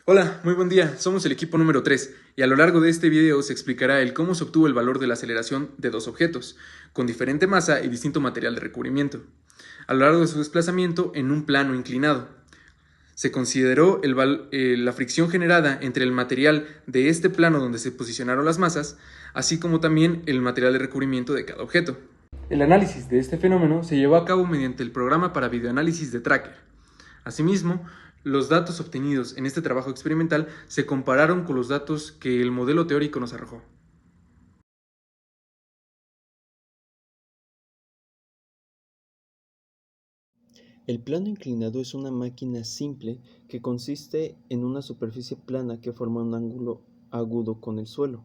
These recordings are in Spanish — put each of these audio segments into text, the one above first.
Hola, muy buen día, somos el equipo número 3 y a lo largo de este video se explicará el cómo se obtuvo el valor de la aceleración de dos objetos, con diferente masa y distinto material de recubrimiento, a lo largo de su desplazamiento en un plano inclinado. Se consideró la fricción generada entre el material de este plano donde se posicionaron las masas, así como también el material de recubrimiento de cada objeto. El análisis de este fenómeno se llevó a cabo mediante el programa para videoanálisis de Tracker. Asimismo, los datos obtenidos en este trabajo experimental se compararon con los datos que el modelo teórico nos arrojó. El plano inclinado es una máquina simple que consiste en una superficie plana que forma un ángulo agudo con el suelo,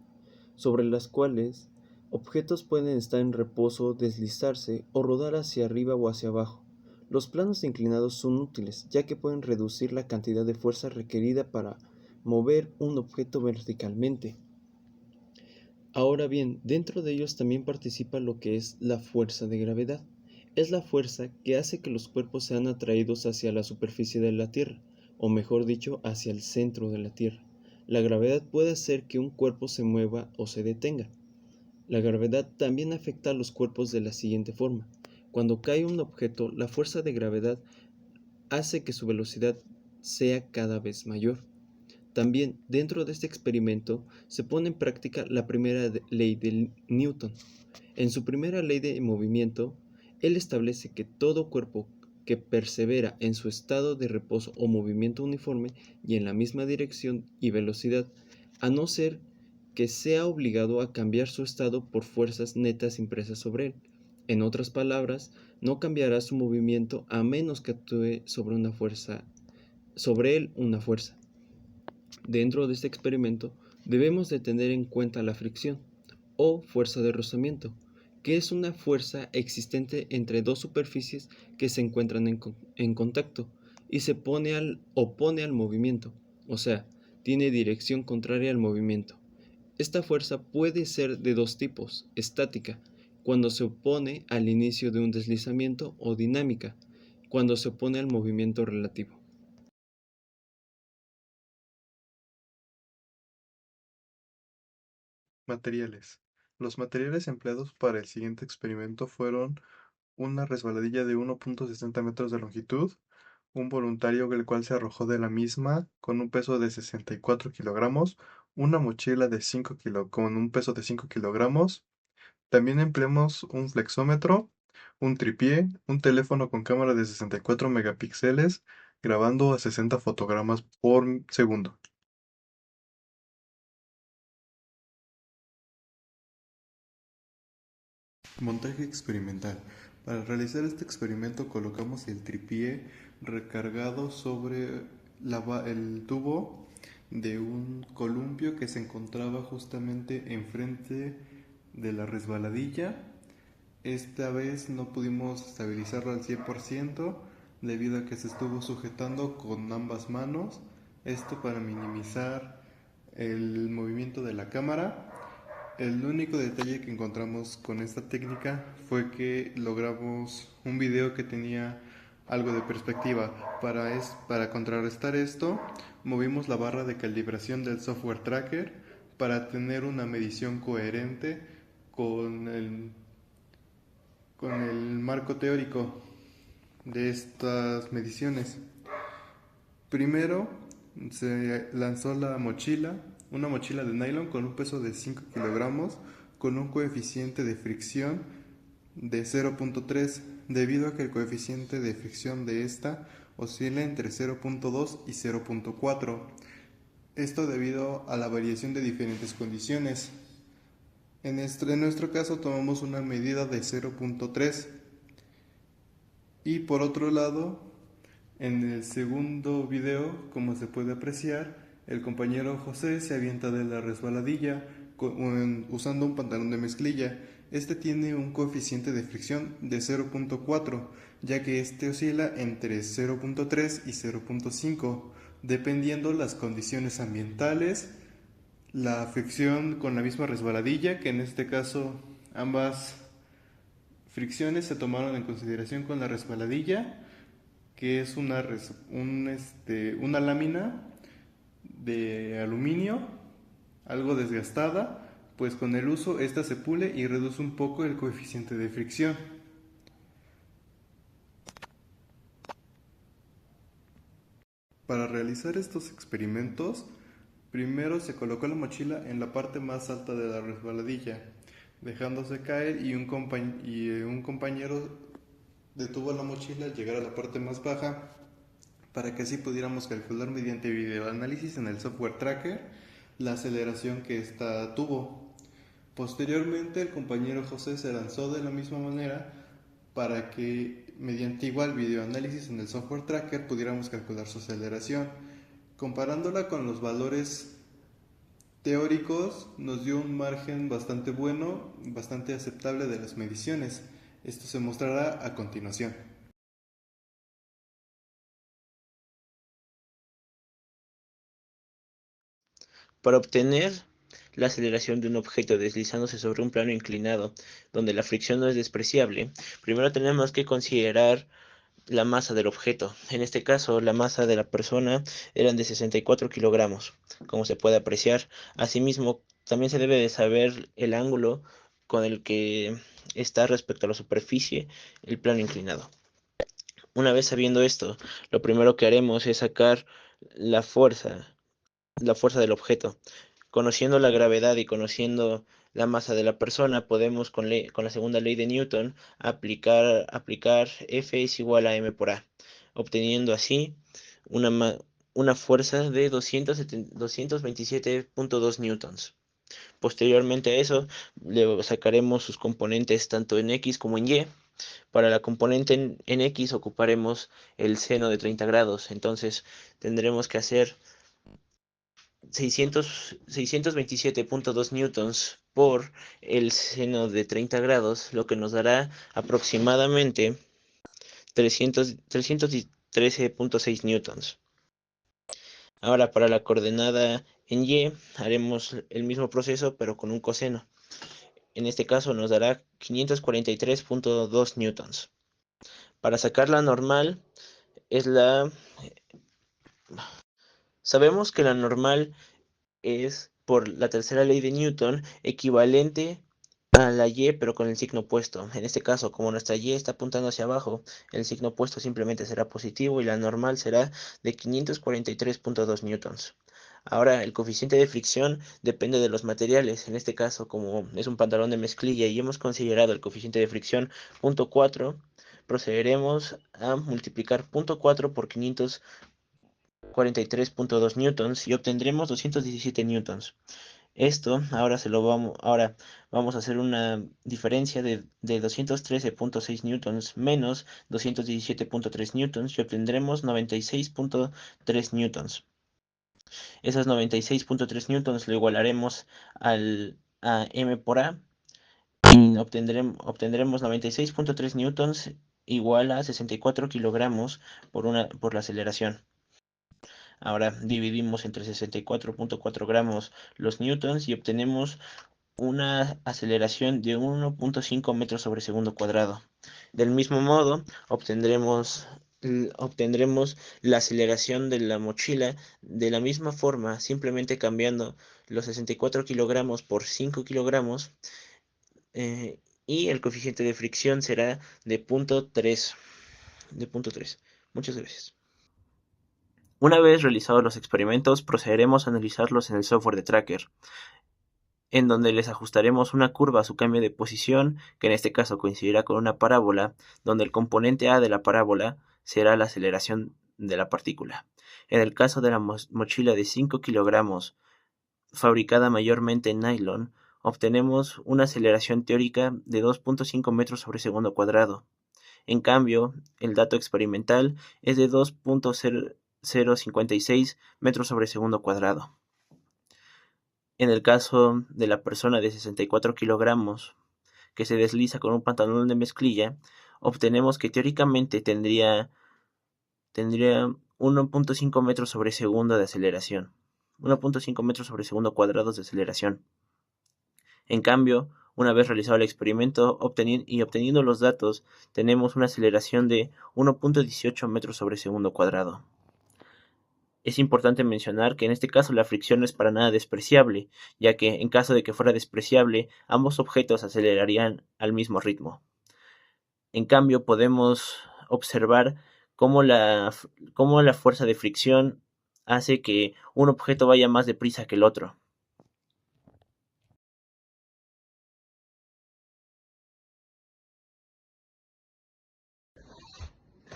sobre las cuales objetos pueden estar en reposo, deslizarse o rodar hacia arriba o hacia abajo. Los planos inclinados son útiles ya que pueden reducir la cantidad de fuerza requerida para mover un objeto verticalmente. Ahora bien, dentro de ellos también participa lo que es la fuerza de gravedad. Es la fuerza que hace que los cuerpos sean atraídos hacia la superficie de la Tierra, o mejor dicho, hacia el centro de la Tierra. La gravedad puede hacer que un cuerpo se mueva o se detenga. La gravedad también afecta a los cuerpos de la siguiente forma. Cuando cae un objeto, la fuerza de gravedad hace que su velocidad sea cada vez mayor. También, dentro de este experimento, se pone en práctica la primera ley de Newton. En su primera ley de movimiento, él establece que todo cuerpo que persevera en su estado de reposo o movimiento uniforme y en la misma dirección y velocidad, a no ser que sea obligado a cambiar su estado por fuerzas netas impresas sobre él. En otras palabras, no cambiará su movimiento a menos que actúe sobre él una fuerza. Dentro de este experimento debemos de tener en cuenta la fricción o fuerza de rozamiento, que es una fuerza existente entre dos superficies que se encuentran en contacto y se opone al movimiento, o sea, tiene dirección contraria al movimiento. Esta fuerza puede ser de dos tipos: estática, cuando se opone al inicio de un deslizamiento, o dinámica, cuando se opone al movimiento relativo. Materiales. Los materiales empleados para el siguiente experimento fueron una resbaladilla de 1,60 metros de longitud, un voluntario el cual se arrojó de la misma con un peso de 64 kilogramos, una mochila de 5 con un peso de 5 kilogramos. También empleamos un flexómetro, un tripié, un teléfono con cámara de 64 megapíxeles, grabando a 60 fotogramas por segundo. Montaje experimental. Para realizar este experimento colocamos el tripié recargado sobre el tubo de un columpio que se encontraba justamente enfrente de la resbaladilla. Esta vez no pudimos estabilizarlo al 100% debido a que se estuvo sujetando con ambas manos. Esto para minimizar el movimiento de la cámara. El único detalle que encontramos con esta técnica fue que logramos un video que tenía algo de perspectiva. Para contrarrestar esto, movimos la barra de calibración del software tracker para tener una medición coherente con con el marco teórico de estas mediciones. Primero se lanzó una mochila de nylon con un peso de 5 kilogramos, con un coeficiente de fricción de 0.3, debido a que el coeficiente de fricción de esta oscila entre 0.2 y 0.4. Esto debido a la variación de diferentes condiciones. En nuestro caso tomamos una medida de 0.3. Y por otro lado, en el segundo video, como se puede apreciar, el compañero José se avienta de la resbaladilla usando un pantalón de mezclilla. Este tiene un coeficiente de fricción de 0.4, ya que este oscila entre 0.3 y 0.5, dependiendo las condiciones ambientales, la fricción con la misma resbaladilla, que en este caso ambas fricciones se tomaron en consideración con la resbaladilla, que es una lámina de aluminio, algo desgastada, pues con el uso esta se pule y reduce un poco el coeficiente de fricción. Para realizar estos experimentos, primero se colocó la mochila en la parte más alta de la resbaladilla, dejándose caer y un compañero detuvo la mochila al llegar a la parte más baja para que así pudiéramos calcular mediante videoanálisis en el software tracker la aceleración que ésta tuvo. Posteriormente, el compañero José se lanzó de la misma manera para que mediante igual videoanálisis en el software tracker pudiéramos calcular su aceleración. Comparándola con los valores teóricos, nos dio un margen bastante bueno, bastante aceptable de las mediciones. Esto se mostrará a continuación. Para obtener la aceleración de un objeto deslizándose sobre un plano inclinado, donde la fricción no es despreciable, primero tenemos que considerar la masa del objeto. En este caso, la masa de la persona eran de 64 kilogramos, como se puede apreciar. Asimismo, también se debe de saber el ángulo con el que está respecto a la superficie el plano inclinado. Una vez sabiendo esto, lo primero que haremos es sacar la fuerza, la fuerza del objeto. Conociendo la gravedad y conociendo la masa de la persona, podemos con la segunda ley de Newton aplicar F es igual a m por a, obteniendo así una fuerza de 227.2 newtons. Posteriormente a eso, le sacaremos sus componentes tanto en X como en Y. Para la componente en X ocuparemos el seno de 30 grados, entonces tendremos que hacer 627.2 newtons por el seno de 30 grados, lo que nos dará aproximadamente 313.6 newtons. Ahora para la coordenada en Y haremos el mismo proceso pero con un coseno. En este caso nos dará 543.2 newtons. Para sacar la normal sabemos que la normal es, por la tercera ley de Newton, equivalente a la Y pero con el signo opuesto. En este caso, como nuestra Y está apuntando hacia abajo, el signo opuesto simplemente será positivo y la normal será de 543.2 newtons. Ahora, el coeficiente de fricción depende de los materiales. En este caso, como es un pantalón de mezclilla y hemos considerado el coeficiente de fricción 0.4, procederemos a multiplicar 0.4 por 543.2 newtons y obtendremos 217 newtons. Esto ahora vamos a hacer una diferencia de 213.6 newtons menos 217.3 newtons y obtendremos 96.3 newtons. Esas 96.3 newtons lo igualaremos a m por a y obtendremos 96.3 newtons igual a 64 kilogramos por la aceleración. Ahora dividimos entre 64.4 gramos los newtons y obtenemos una aceleración de 1.5 metros sobre segundo cuadrado. Del mismo modo, obtendremos la aceleración de la mochila de la misma forma, simplemente cambiando los 64 kilogramos por 5 kilogramos y el coeficiente de fricción será de 0.3. Muchas gracias. Una vez realizados los experimentos, procederemos a analizarlos en el software de Tracker, en donde les ajustaremos una curva a su cambio de posición, que en este caso coincidirá con una parábola, donde el componente A de la parábola será la aceleración de la partícula. En el caso de la mochila de 5 kilogramos, fabricada mayormente en nylon, obtenemos una aceleración teórica de 2.5 metros sobre segundo cuadrado. En cambio, el dato experimental es de 2.056 metros sobre segundo cuadrado. En el caso de la persona de 64 kilogramos que se desliza con un pantalón de mezclilla, obtenemos que teóricamente tendría 1.5 metros sobre segundo de aceleración. 1.5 metros sobre segundo cuadrados de aceleración. En cambio, una vez realizado el experimento y obteniendo los datos, tenemos una aceleración de 1.18 metros sobre segundo cuadrado. Es importante mencionar que en este caso la fricción no es para nada despreciable, ya que en caso de que fuera despreciable, ambos objetos acelerarían al mismo ritmo. En cambio, podemos observar cómo cómo la fuerza de fricción hace que un objeto vaya más deprisa que el otro.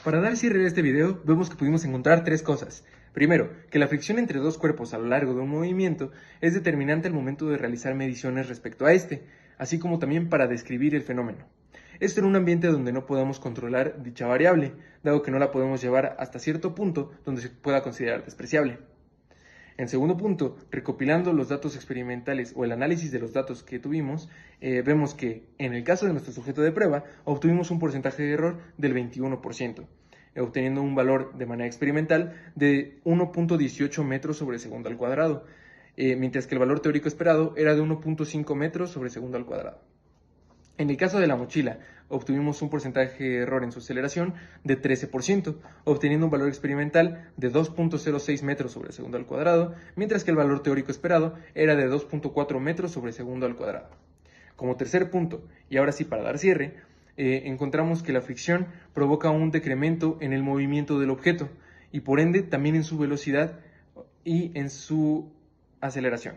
Para dar cierre a este video, vemos que pudimos encontrar tres cosas. Primero, que la fricción entre dos cuerpos a lo largo de un movimiento es determinante al momento de realizar mediciones respecto a este, así como también para describir el fenómeno. Esto en un ambiente donde no podamos controlar dicha variable, dado que no la podemos llevar hasta cierto punto donde se pueda considerar despreciable. En segundo punto, recopilando los datos experimentales o el análisis de los datos que tuvimos, vemos que en el caso de nuestro sujeto de prueba obtuvimos un porcentaje de error del 21%, obteniendo un valor de manera experimental de 1.18 metros sobre segundo al cuadrado, mientras que el valor teórico esperado era de 1.5 metros sobre segundo al cuadrado. En el caso de la mochila, obtuvimos un porcentaje de error en su aceleración de 13%, obteniendo un valor experimental de 2.06 metros sobre segundo al cuadrado, mientras que el valor teórico esperado era de 2.4 metros sobre segundo al cuadrado. Como tercer punto, y ahora sí para dar cierre, encontramos que la fricción provoca un decremento en el movimiento del objeto y por ende también en su velocidad y en su aceleración.